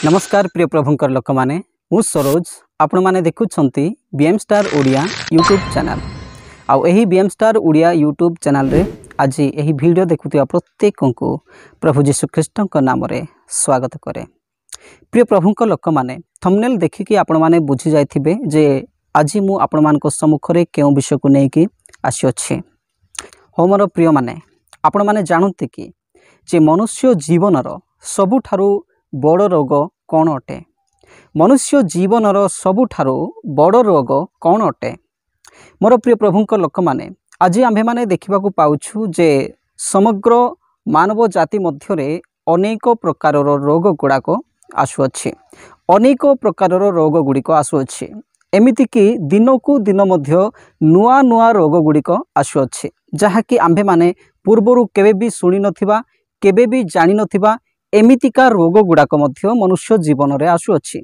नमस्कार प्रिय प्रभुंकर लोक माने मु सरोज आपण माने देखुछंती BM star Odia YouTube channel आउ एही BM star Odia YouTube channel रे आज एही वीडियो देखुतिया प्रत्येक को प्रभु जीशु ख्रीष्ट नाम रे स्वागत करे। प्रिय प्रभुंकर लोक माने थंबनेल देखिकी आपण माने बुझी जाइथिबे जे आज मु आपण मानको सम्मुख रे केउ विषय को नै कि आसी अछि। हो मोर प्रिय माने आपण माने जानते कि जे मनुष्य जीवनर सबुठारु बड़ रोग कौन अटे? मनुष्य जीवनर सबुठारु बड़ रोग कौन अटे? मोर प्रिय प्रभुंक लोक माने आज आम्भे माने देखिबाकू पाउछु जे समग्र मानव जाति मध्यरे अनेक प्रकारर रोग गुड़ाक आसुअछि। अनेक प्रकारर रोग गुड़िक आसुअछि। एमिति कि दिनकू दिन मध्य नुआ नुआ रोग गुड़िक आसुअछि जहाँकि आम्भे माने पूर्वरु केबे भी सुनि नथिबा केबे भी जानि नथिबा एमितिका रोग गुड़ाक मध्य मनुष्य जीवन रे आसुअछि।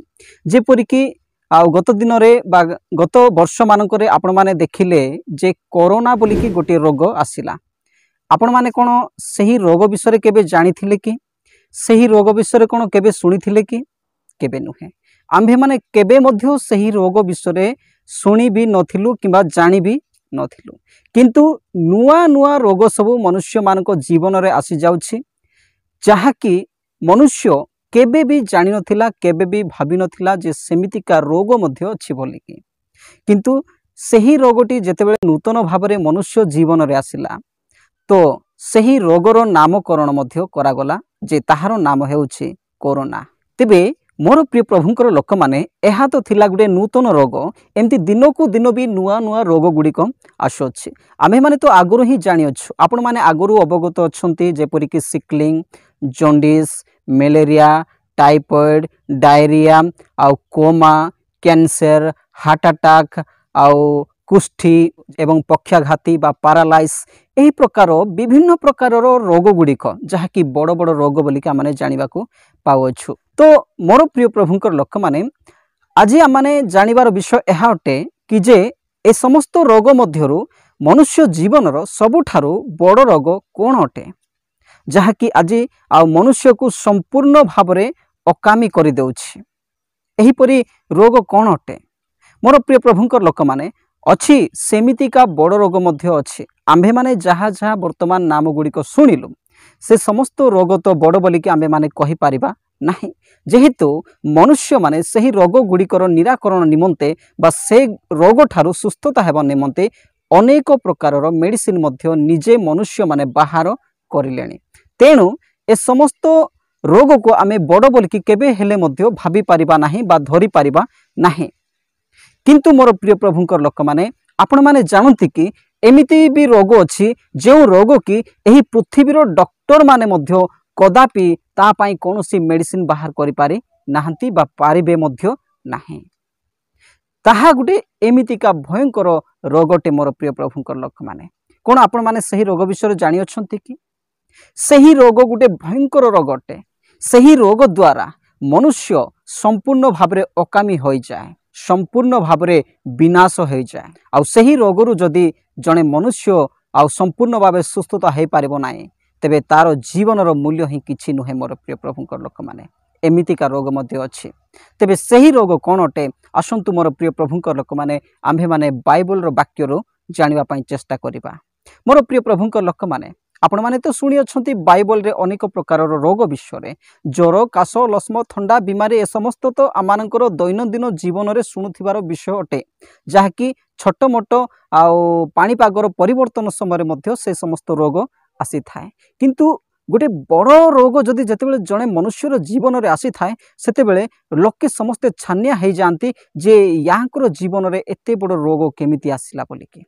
जेपरिकी गत दिन बा गत वर्ष मानकरे आपण माने देखिले जे कोरोना बोलिकी गोटे रोग आसिला। आपण माने कोन सही रोग विषय केबे जानिथिले कि सही रोग विषय कोन केबे सुनिथिले कि केबे नुहे। आम्भे माने केबे मध्य सही रोग विषय सुनि भी नथिलु किबा जानि भी नथिलु, किंतु नुआ नुआ रोग सब मनुष्य मानक जीवन रे आसी जाउछि जहाँकि मनुष्य केबे भी जानि नथिला केबे भी भाबी नथिला जे सेमितिका रोग मध्य अछि बोलिकी। किंतु सही रोगटी जेतेबेले नूतन भाबरे मनुष्य जीवन रे आसिला तो सही रोगर नामकरण मध्य करागला जे ताहार नाम हेउछि कोरोना। तेबे मोर प्रिय प्रभुंकर लोक माने एहा तो थिला गुडे नूतन रोग, एमती दिनकू दिन भी नुआ नुआ रोग गुड़िक आसुअछि। आमे माने तो आगुरु ही जानि अछु, आपण माने आगुरु अवगत अछंती जेपरिकी sickling, jaundice, malaria, typhoid, diarrhoea, आउ कोमा, कैंसर, हार्ट अटैक, आउ कुष्ठी एवं पक्षाघाती बा पैरालाइज एही प्रकार विभिन्न प्रकार रोग गुड़िक जहाँकि बड़ बड़ रोग बोलिक आमने जानिबाकू पाउछु। तो मोर प्रिय प्रभुंकर लोक माने आज आमने जानिबार विषय एहा अटे कि जे ए समस्त रोग मध्यरु मनुष्य जीवनर सबुठारु बड़ रोग कोन अटे जहाँकि आज आ मनुष्य को संपूर्ण भावरे अकामी कर देउछि। एहीपरि रोग कौन अटे? मोर प्रिय प्रभुंकर लोक माने अछि सेमितिका बड़ रोग मध्य अछि। आम्भे माने जहाँ जहाँ वर्तमान नाम गुड़िक शुणिलु से समस्त रोग तो बड़ बोलिकी आम्भे माने कहि पारिबा नाही, जेहेतु मनुष्य माने सही रोग गुड़िकर निराकरण निमंते बा से रोग ठारू सुस्थता हेबा निमंते अनेक प्रकारर मेडिसिन मध्य निजे मनुष्य माने बाहर करिलेनी। तेणु ए समस्त रोग को आमे बड़ बोलिकी केबे हेले मध्य भाबी पारिबा नाही बा धरि पारिबा नाही। किंतु मोर प्रिय प्रभुंकर लोक माने आपण माने जानती कि एमिति भी रोग अछि जो रोग कि एही पृथ्वीर डॉक्टर माने मध्य कदापि ता पई कोनोसी मेडिसिन बाहर करि पारि नाहंती बा पारिबे मध्य नाही। ताहा गुटे एमितिका भयंकर रोगटे मोर प्रिय प्रभुंकर लोक माने कोन आपण माने सही रोग विषय जानि अछंती कि सही रोग गुटे भयंकर रोग अटे। सही रोग द्वारा मनुष्य संपूर्ण भावरे अकामी हो जाए, संपूर्ण भावरे विनाश हो जाए। आउ सही रोगरु जदि जने मनुष्य आउ संपूर्ण भावे सुस्थता हो पारिबो नाही तेबे तार जीवनर मूल्य ही किछि नुहे। मोर प्रिय प्रभुंकर लोक माने एमितिका रोग मध्य अछि। तेबे सही रोग कोन अटे आसंतु मोर प्रिय प्रभुंकर लोक माने आम्भे माने बाइबल रो वाक्यरो जानिबा पई चेष्टा करिबा। मोर प्रिय प्रभुंकर लोक माने आपण माने तो सुनी अछंती बाइबल रे अनेक प्रकार रोग विषय रे ज्वर, काश, लस्म, थंडा, बीमारी ए समस्त तो आमानकर दैनंदिन जीवन रे सुनुथिबार विषय अटे जहाँकि छोट मोट आउ पाणीपागर परिवर्तन समय मध्य से समस्त रोग आसी थाए। किंतु गोटे बड़ रोग जदि जेतेबेले जणे मनुष्यर जीवन रे आसी थाए सेतेबेले लोके समस्ते छानिया हे जानती जे याकर जीवन रे एते बड़ रोग केमिति आसिला बोलिकी।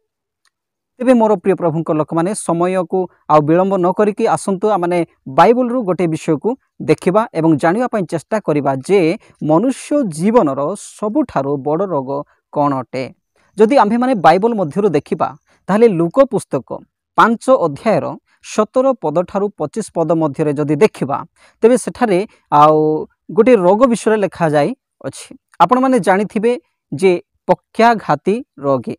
तेबे मोर प्रिय प्रभुंकर लोक माने समय को आ विलंब न करिकी आसंतु माने बाइबल रु गोटे विषय को देखिबा एवं जानिबा पई चेष्टा करिबा जे मनुष्य जीवनर सबुठारु बड़ रोग कौन अटे। जदि आम्भे माने बाइबल मध्यरु देखिबा ताहले लूका पुस्तक 5 अध्यायर 17 पद ठारू 25 पद मध्यरे जदि देखिबा तेबे सेठारे गोटे रोग विषय लिखा जाई अछि। आपण माने जानिथिबे जे पक्षाघाती रोगी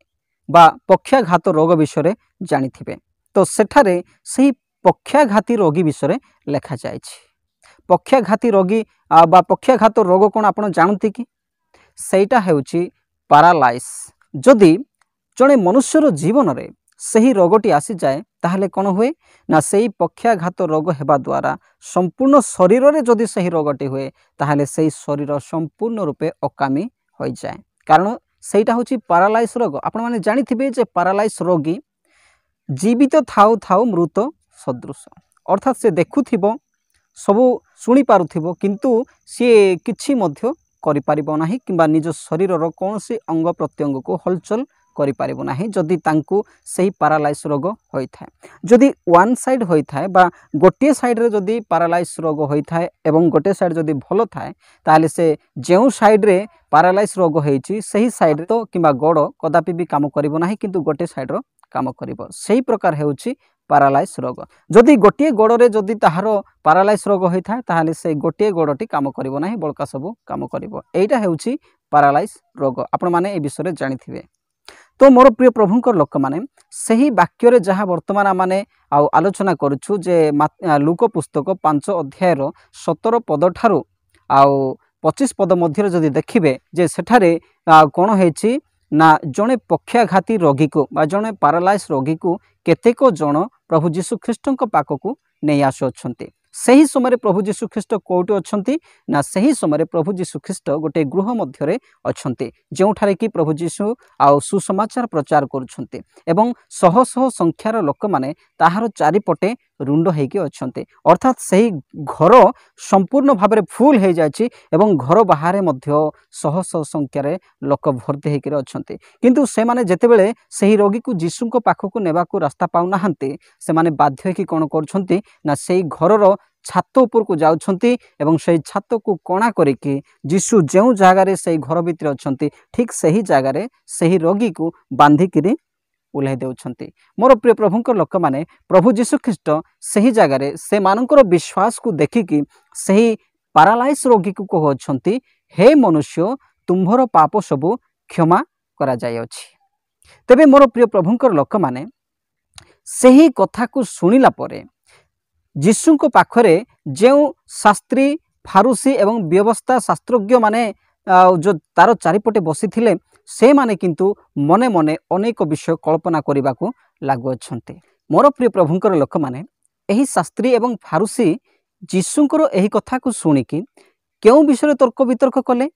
बा पक्षाघात रोग विषय जानिथिबे तो सेठारे सही पक्षाघाती रोगी विषय लिखा जायछि। पक्षाघाती रोगी बा पक्षाघात रोग कौन आप जानते कि सेटा हेउची पारालाइस। जदि जड़े मनुष्यर जीवन में सही रोगटी आसी जाए ताहले कौन हुए ना सही पक्षाघात रोग हेबा द्वारा संपूर्ण शरीर में जदि सही रोगटी हुए ताहले सही शरीर संपूर्ण रूपे अकामी हो जाए। कारण सेटा होची पारालाइस रोग। आपण माने जानिथिबे जे पारालाइस रोगी जीवित थाउ थाउ मृत सदृश, अर्थात से देखुथिबो सबु शुणी पारुथिबो किंतु सी किछि मध्य करि पारिबो नाही किंबा निज शरीर रो कोनोसी अंग प्रत्यंग को हलचल करि पारिबो नाही जदि तांकु सही पारालाइस रोग होई थाए। जदि वन साइड होई थाए बा गोटे साइड रे जदि पारालाइस रोग होई थाए एवं गोटे साइड जदि भलो थाए ताले से जेउ साइड रे पारालाइस रोग होईची सही साइड तो किंबा गोड़ कदापि भी काम करिबो नाही किंतु गोटे साइड रो काम करिबो। सही प्रकार हेउची पारालाइस रोग। जदि गोटे गोड़े जदि ताहार पारालाइस रोग होई थाए ताहाले से गोटे गोड़टी काम करिबो नाही बळका सब काम करिबो। एटा हेउची पारालाइस रोग। आपण माने ए विषय रे जानिथिबे। तो मोर प्रिय प्रभुंकर लोक माने सही वाक्य रे जहाँ वर्तमान माने आलोचना करूछु जे लूक पुस्तक 5 अध्याय 17 पद ठारू 25 पद मध्य जदि देखिबे जे सेठारे कोन हेछि ना जड़े पक्षाघाती रोगी को बा जड़े पारालाइस रोगी को केतेक जन प्रभु जीशु ख्रीष्ट पाखक नहीं आसुअछन्ति। सही समय प्रभु जीशु ख्रीष्ट कोउटे अछन्ति ना सही समय प्रभु जीशु ख्रीष्ट गोटे गृह मध्यरे अछन्ति जोठारे कि प्रभु जीशु सुसमाचार प्रचार करुछन्ति एवं शह शह संख्यार लोक माने ताहार चारिपटे रुंड होइके अछन्ति। अर्थात सही घर संपूर्ण भाव में फुल हो जाए एवं घर बाहर मध्य शह शह संख्यार लोक भर्ती होकर अछन्ति किंतु से माने जेतेबेले सही रोगी को जीशु को पाखक नेबा को रास्ता पाउ नाहंती से माने बाध्य होइके कोन करछन्ति ना सही घरर छात उपर को जाउछन्ति एवं सही छात को कणा करिके जीशु जेउ जगार सही घर भितर अछन्ति ठीक सही जगार सही रोगी को बांधिकी उल्हाई देउछन्ति। मोर प्रिय प्रभुंकर लोक माने प्रभु जीशु ख्रीष्ट सही जगार से मानकर विश्वास को देखिकी सही पारालाइस रोगी को कहउछन्ति हे मनुष्य तुम्भर पाप सबु क्षमा करा जाय अछि। तबे मोर प्रिय प्रभुंकर लोक माने सही कथा को सुनिला परे जीशु को पाखरे जेउ शास्त्री फारूसी एवं व्यवस्था शास्त्रज्ञ माने जो तार चारिपटे बसी थिले से माने किंतु मने मने अनेक विषय कल्पना करने को लागू अछन्ते। मोर प्रिय प्रभुंकर लोक माने एही शास्त्री एवं फारूसी जीशुंकर एही कथा को सुनिकी केउ विषय तर्क वितर्क कले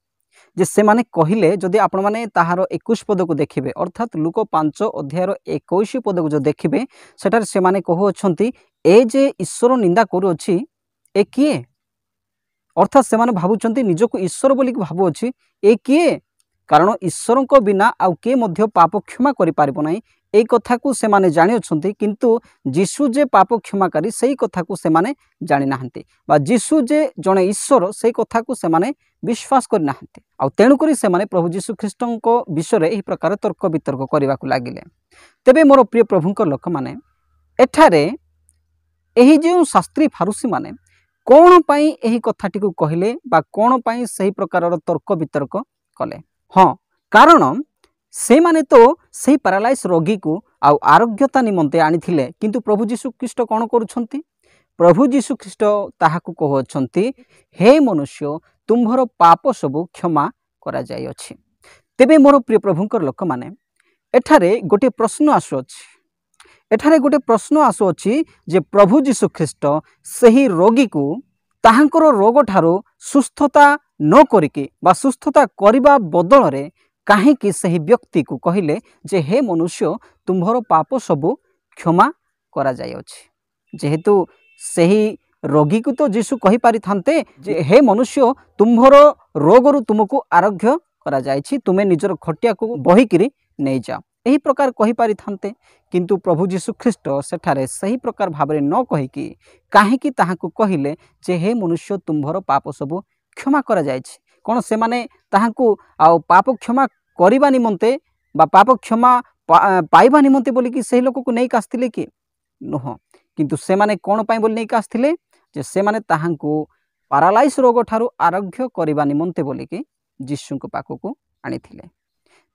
जे से माने कहिले जदि आपण माने ताहार 21 पद को देखिबे अर्थात लूक 5 अध्याय 21 पद को जो देखिबे सेटार से माने कहू अछन्ति ए जे ईश्वर निंदा करू अछि ए किए अर्थात से माने भाबुचंती निजको ईश्वर बोली भाबु अछि ए किए कारण ईश्वर को बिना आउ के मध्य पाप क्षमा करि पारिबो नाही ए कथा को से माने जानि अछन्ति किंतु जीशु जे पाप क्षमाकारी सही कथा को से माने जानि नाहंती बा जीशु जे जने ईश्वर सही कथा को से माने विश्वास करि नाहंती आ तेणु करी से माने प्रभु जीशु ख्रीष्टको विषय रे एही प्रकार तर्क वितर्क करबा को लागिले। तेबे मोर प्रिय प्रभुंकर लोक माने एठारे एही जे शास्त्री फारूसी माने कोन पई एही कथाटी को कहिले बा कोन पई सही प्रकार तर्क वितर्क कले। हाँ कारण से माने तो सही पैरालाइज रोगी को आउ आरोग्यता निमंते आनिथिले किंतु प्रभु जीशु ख्रीष्ट कौन करुछंती प्रभु जीशु ख्रीष्ट ताहाकु कहउछंती हे मनुष्य तुम्भर पाप सबु क्षमा करा जाय अछि। तेबे मोर प्रिय प्रभुंकर लोक माने एठारे गोटे प्रश्न आसुअछि जे प्रभु जीशु ख्रीष्ट सही रोगी को ताहांकर रोग ठारो सुस्थता न करिके बा सुस्थता करिबा बदल रे काहेकि सही व्यक्ति को कहिले जे हे मनुष्य तुम्भर पाप सबु क्षमा करा जाय अछि। जेहेतु सही रोगी को तो जीशु कहि पारि थांते जे हे मनुष्य तुम्भर रोगरु तुमको आरोग्य करा जायछि तुमे निजर खटिया को बहिकिरी नै जा एही प्रकार कहि पारि थांते किंतु प्रभु जीशु ख्रीष्ट सेठारे सही प्रकार भाबरे न कहिकी काहेकि ताहाकु कहिले जे हे मनुष्य तुम्भर पाप सबु क्षमा करा जायछि। कोन से माने ताहाकु आ पाप क्षमा करिबा निमंते बा पाप क्षमा पाइबा निमंते बोली कि सही लोक को नै कास्तिले कि नह किंतु से माने कोन पाइ बोली नै कास्तिले जे से माने ताहाकु पैरालाइज रोग ठारू आरोग्य करिबा निमंते बोली कि जीशु को पाखकु आनिथिले।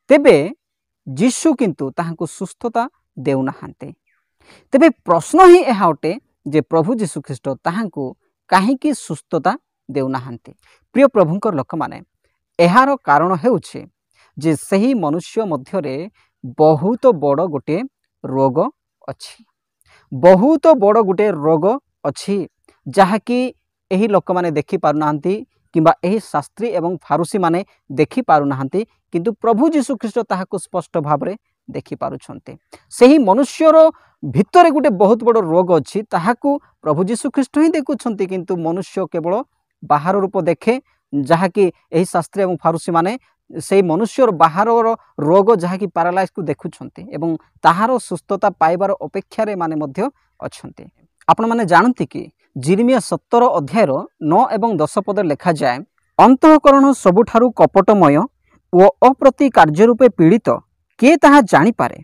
तेबे जीशु किंतु ताहाकु सुस्थता देउ नाहांते। तेबे प्रश्न ही एहा अटे जे प्रभु जीशु ख्रीष्ट ताहाकु काहींकी सुस्थता देउनाहांती। प्रिय प्रभुंकर लोक माने एहार कारण हेउछि जे सही मनुष्य मध्यरे बहुत बड़ गोटे रोग अछि, बहुत बड़ गोटे रोग अछि जहाँकि एही लोक माने देखि पारुनाहांती किंबा एही शास्त्री एवं फारूसी माने देखि पारुनाहांती, किंतु प्रभु जीशु ख्रीष्ट ताहाको स्पष्ट भावरे देखि पारुछन्ते। सही मनुष्यर भितरे गोटे बहुत बड़ रोग अछि ताहाकू प्रभु जीशु ख्रीष्ट ही देखुछन्ते, किंतु मनुष्य केवल बाहर रूप देखे जहाँकि एही शास्त्री एवं फारूसी माने से मनुष्यर बाहर रोग जहाँकि पैरालाइज को देखुछन्ते एवं ताहार सुस्थता पाइबार अपेक्षारे माने मध्य अछन्ते। आपण माने जानती कि जिर्मिया 17 अध्याय 9 एवं 10 पद लिखा जाए, अंतःकरण सबुठारु कपटमय ओ अप्रति कार्य रूपे पीड़ित किए ताहा जानी पारे।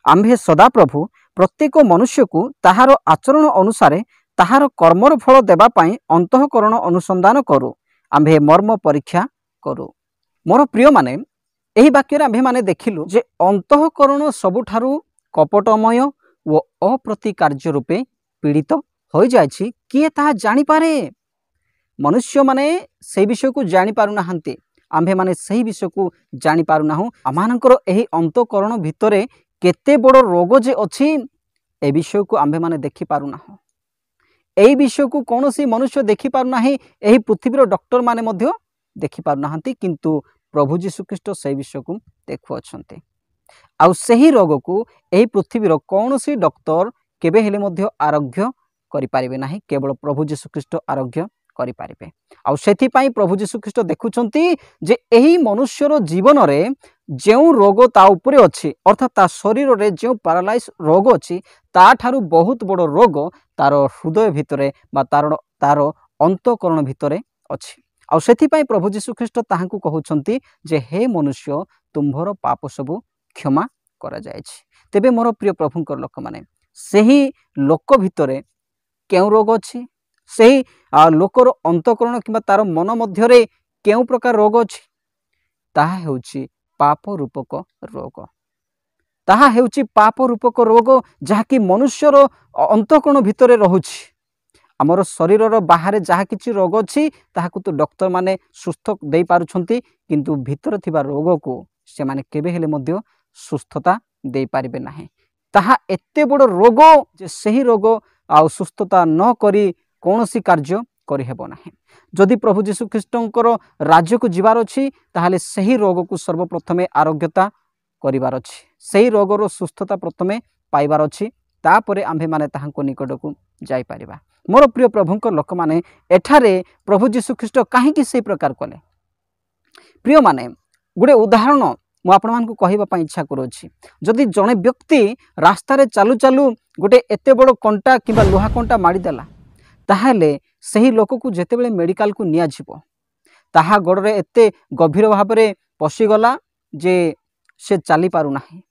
आम्भे सदाप्रभु प्रत्येक मनुष्य को ताहार आचरण अनुसारे ताहार कर्मर फल देबा पाई अंतःकरण अनुसंधान करू, आम्भे मर्म परीक्षा करू। मोर प्रिय माने एही वाक्य आम्भे माने देखिलु जे अंतःकरण सबुठारु कपटमय ओ अप्रति कार्य रूपे पीड़ित हो जाइछि किए ताहा जानी पारे। मनुष्य माने से विषय को जानी पारु नाहंती, आम्भे माने सही विषय को जानी पारु नाहु। आमानकर एही अंतःकरण भितरे केते बड़ रोग जे अछि ए विषय को आम्भे माने देखि पारु नाहु। एही विषय को कौनसी मनुष्य देखि पारु नाही, एही पृथ्वीर डॉक्टर माने मध्य देखि पारु नाहंती, किंतु प्रभु जीशु ख्रीष्ट से विषय को देखु अछंती। आउ सही रोग को एही पृथ्वीर कौनसी डॉक्टर केबे हेले मध्य आरोग्य करि पारिबे नाही, केवल प्रभु जीशु ख्रीष्ट आरोग्य करि पारिबे। आउ सेथि पई प्रभु जीशु ख्रीष्ट देखुछंती जे एही मनुष्यर जीवन रे जेउ रोग ता उपरे अछि, अर्थात ता शरीर रे जेउ पैरालाइज रोग अछि ता ठारू बहुत बड़ रोग तार हृदय भितरे बा तार अंतःकरण भितरे अछि। आउ सेथि पई प्रभु जीशु ख्रीष्ट ताहांकु कहउछंती जे हे मनुष्य तुम्भर पाप सबु क्षमा करा जायछि। तेबे मोर प्रिय प्रभुंकर लोक माने सही लोक भितरे केउ रोग अछि, सही लोकर अंतःकरण किंबा तार मन मध्यरे केउ प्रकार रोग अछि, ताहा हेउछि पाप रूपक रोग। ताहा हेउछि पाप रूपक रोग जहाँकि मनुष्यर अंतःकरण भितरे रहुछि। आमर शरीरर बाहर जहाँ किछि रोग अछि ताहाकु तो डॉक्टर माने सुस्थ देई पारुछंती, किंतु भितर थिबा रोग को से माने केबे हेले मध्य सुस्थता देई पारिबे नाही। ताहा एते बड़ रोग जे सही रोग आ सुस्थता न करी कौनसी कार्य करि हेबो नाही। जदि प्रभु जीशु ख्रीष्टंकर राज्य को जीवार अछि ताहाले सही रोग को सर्वप्रथमे आरोग्यता करिवार अछि, सही रोगर सुस्थता प्रथमे पाइबार अछि, तापरे आम्भे माने ताहांको निकट को जाई पारिबा। मोर प्रिय प्रभुंकर लोक माने एठारे प्रभु जीशु ख्रीष्ट काहेकि से प्रकार कले। प्रिय माने गुडे उदाहरण मु आपण मानकु कहिबा पई इच्छा करूछि। जदि जणे व्यक्ति रास्ता रे चालू चालू गोटे एते बड़ कंटा किबा लोहा कंटा मारी देला, ताहाले सही लोक को जेतेबेले मेडिकल को निया जिवो ताहा गोड़े एते गभीर भाबरे पशिगला जे से चली पारु नाही,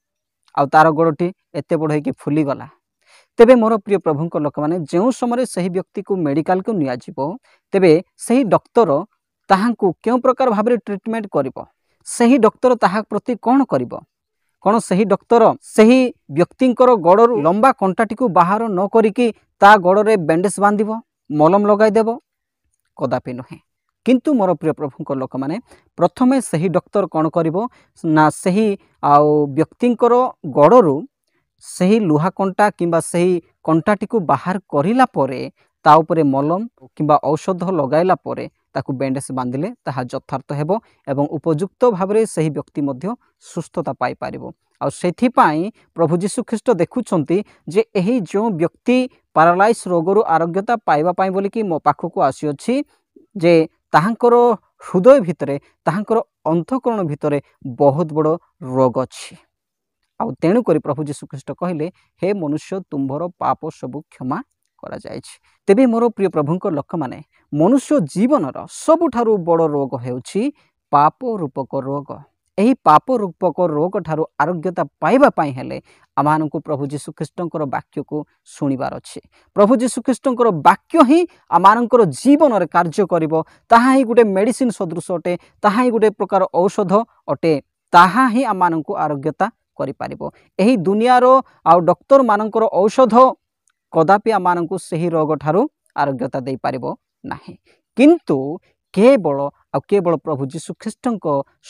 आ तार गोड़टी एते बड़ होइके फुली गला। तेबे मोर प्रिय प्रभुंकर लोक माने जेउ समय सही व्यक्ति को मेडिकल को निया जिवो तेबे सही डॉक्टर ताहांकु केउ प्रकार भाबरे ट्रीटमेंट करिवो, सही डॉक्टर ताहा प्रति कोन करिवो, कोन सही डॉक्टर सही व्यक्तिंकर गोड़रू लंबा कंटाटी को बाहर न करिकी ता गोड़रे बैंडेज बांधिबो, मलम लगाई देबो, कदापि नहे। किंतु मोर प्रिय प्रभुंकर लोक माने प्रथमे सही डॉक्टर कोन करिवो ना सही व्यक्तिंकर गोड़रू सही लुहा कंटा किंबा सही कंटाटी को बाहर करिला परे ता उपरे मलम किंबा औषध लगाइला परे ताकू बैंडेज बांधिले ताहा यथार्थ हेबो एवं उपयुक्त भाबरे सही व्यक्ति मध्य सुस्थता पाई पारिबो। आ सेथि पई प्रभु जीशु ख्रीष्ट देखुछंती जे एही जो व्यक्ति पैरालाइज रोगरु आरोग्यता पाइबा पाई बोली कि मो पाखकू आसी अछि जे ताहांकर हृदय भितरे ताहांकर अंतःकरण भितरे बहुत बड़ रोग अछि। आउ तेणु करी प्रभु जीशु ख्रीष्ट कहले हे मनुष्य तुम्भर पाप सबु क्षमा करा जायछि। तेबे मोर प्रिय प्रभुंकर लोक माने मनुष्य जीवनर सबुठारु बड़ रोग हेउछि पाप रूपक रोग। एही पाप रूपक रोग ठारू आरोग्यता पाइबा पाई हेले आमानकु प्रभु जीशु ख्रीष्टंकर वाक्य को सुनिबार अछि। प्रभु जीशु ख्रीष्टंकर वाक्य ही आमानकर जीवन रे कार्य करिवो, ताहा ही गुटे मेडिसिन सदृश अटे, ताहा ही गुटे प्रकार औषध अटे, ताहा ही आमानकु आरोग्यता करि पारिबो। एही दुनिया रो आ डॉक्टर मानकर औषध कदापि आमानकु सही रोग ठारू आरोग्यता देई पारिबो ନାହିଁ କିନ୍ତୁ केवल आ केवल प्रभु जीशु ख्रीष्ट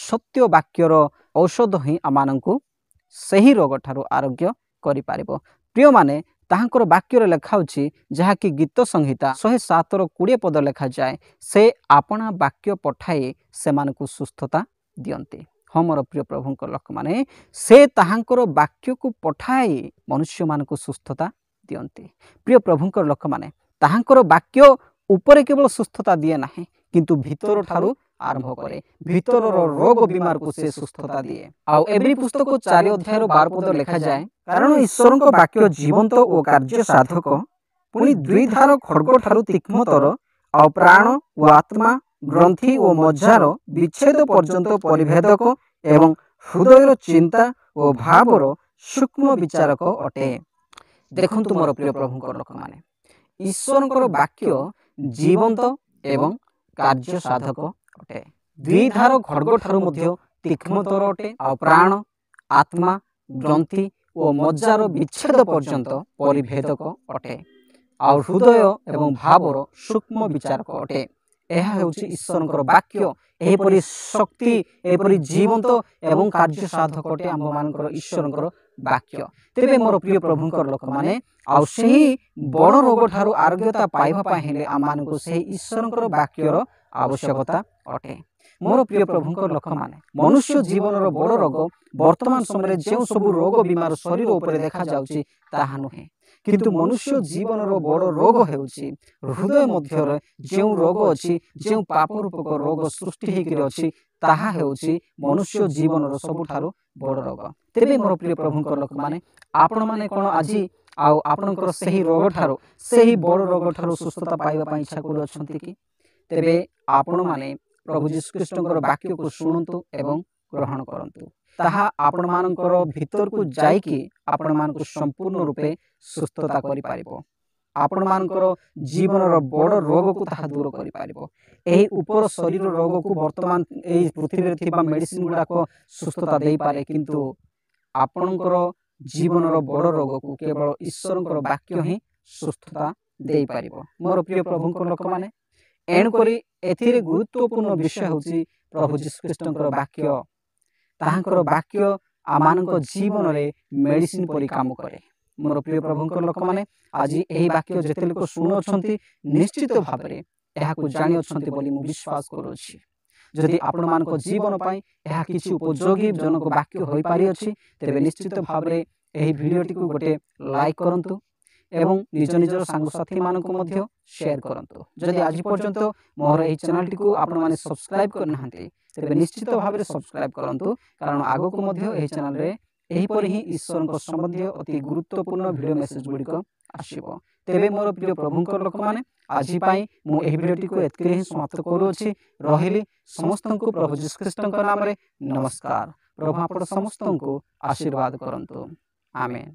सत्य वाक्यर औषध ही आमको सही रोग ठारू आरोग्य करि पारिबो। प्रिय माने ताहांकर वाक्य लेखा जहाँकि गीत संहिता 107:20 पद लेखा जाए से आपना वाक्य पठाई से मानकु सुस्थता दियंती। हाँ मोर प्रिय प्रभु लोक माने से ताहांकर वाक्य को पठाई मनुष्य मानकु सुस्थता दियंती। प्रिय प्रभुंकर लोक माने ताहांकर वाक्य ऊपर केवल सुस्थता दिए ना किंतु भीतर ठारू आरंभ करे भीतर रोग बीमार को से सुस्थता दिए। आउ एब्री पुस्तक 4 अध्याय 12 पद लिखा जाए कारण ईश्वर वाक्य जीवंत और कार्य साधक पुणी द्विधार खड्ग ठारू तीक्ष्णतर आ प्राण और आत्मा ग्रंथि और मज्जार विच्छेद पर्यंत परिभेदक एवं हृदयर चिंता और भावर सूक्ष्म विचारक अटे। देखंतु मोर प्रिय प्रभु लोक माने ईश्वर वाक्य जीवंत एवं कार्य साधक अटे। द्विधार खड्ग ठारू मध्य तीक्ष्णतर अटे आ प्राण आत्मा ग्रंथि और मज्जार विच्छेद पर्यंत परिभेदक अटे आ हृदय एवं भावर सूक्ष्म विचारक अटे। यह होउछि ईश्वर वाक्य एपरि शक्ति एपरि जीवंत एवं कार्य साधक अटे आम मानकर ईश्वर वाक्य। तेबे मोर प्रिय प्रभुंकर लोक माने आ सही बड़ रोग ठारू आरोग्यता पाइबा हेले आम मानकु सही ईश्वर वाक्यर आवश्यकता अटे। मोर प्रिय प्रभुंकर लोक माने मनुष्य जीवन बड़ रोग वर्तमान समय जो सब रोग बीमार शरीर उपर देखा जाउछि ताहा नुहे किंतु मनुष्य जीवन बड़ रोग हेउछि हृदय मध्य जो रोग अछि जो पाप रूपक रोग सृष्टि हेकि अछि ताहा हेउछि मनुष्य जीवन सबुठारु बड़ रोग। तेबे मोर प्रिय प्रभुंकर लोक माने आपण माने कोन आजि आउ आपणकर सही रोग ठारू सही बड़ रोग ठारू सुस्थता पाइबा पई इच्छा करू अछंती कि तेबे आपण माने प्रभु जीशु ख्रीष्टकर वाक्य को शुणु एवं ग्रहण करंतु ताहा आपण मानकर भीतर को जाइकी आपण मानक संपूर्ण रूपे सुस्थता करि पारिबो। आपण मानकर जीवन बड़ रोग को ताहा दूर करि पारिबो। एही ऊपर शरीर रोग को वर्तमान एही पृथ्वी रे थिबा मेडिसिन गुडा को सुस्थता देई पारे किंतु आपणकर जीवन बड़ रोग को केवल ईश्वरकर वाक्य ही सुस्थता देई पारिबो। मोर प्रिय प्रभुंकर लोक माने एणुकरी एथिरे गुरुत्वपूर्ण विषय होछि प्रभु जीशु ख्रीष्टकर वाक्य। ताहांकर वाक्य आमानक जीवन रे मेडिसिन परि काम करे। मोर प्रिय प्रभुंकर लोक माने आज एही वाक्य जेते लोक सुनोछंती निश्चित भाबरे एहा को जानि अछंती बोली मु विश्वास करूछि। जदि आपण मानक जीवन पई एहा किछि उपयोगी जनक वाक्य होई पारि अछि तेबे निश्चित भाबरे एही भिडियोटी को गोटे लाइक करंतु एवं निज निजर सांग साथी मानक मध्य शेयर करंतु। जदि आज पर्यंत मोर एही चैनल टी को आपण माने सब्सक्राइब करनाहांती तेबे निश्चित भाबरे सब्सक्राइब करंतु कारण आगो को मध्य एही चैनल रे एही पर ही ईश्वरक संबंधी अति गुरुत्वपूर्ण वीडियो मेसेज गुडी को आसीबो। तेबे मोर प्रिय प्रभुंकर लोक माने आज पई मु एही वीडियोटी को एतके ही समाप्त करू अछि। रहिली समस्तंकु प्रभु जीशु ख्रीष्टक नाम रे नमस्कार। प्रभु आपण समस्तंकु आशीर्वाद करंतु। आमेन।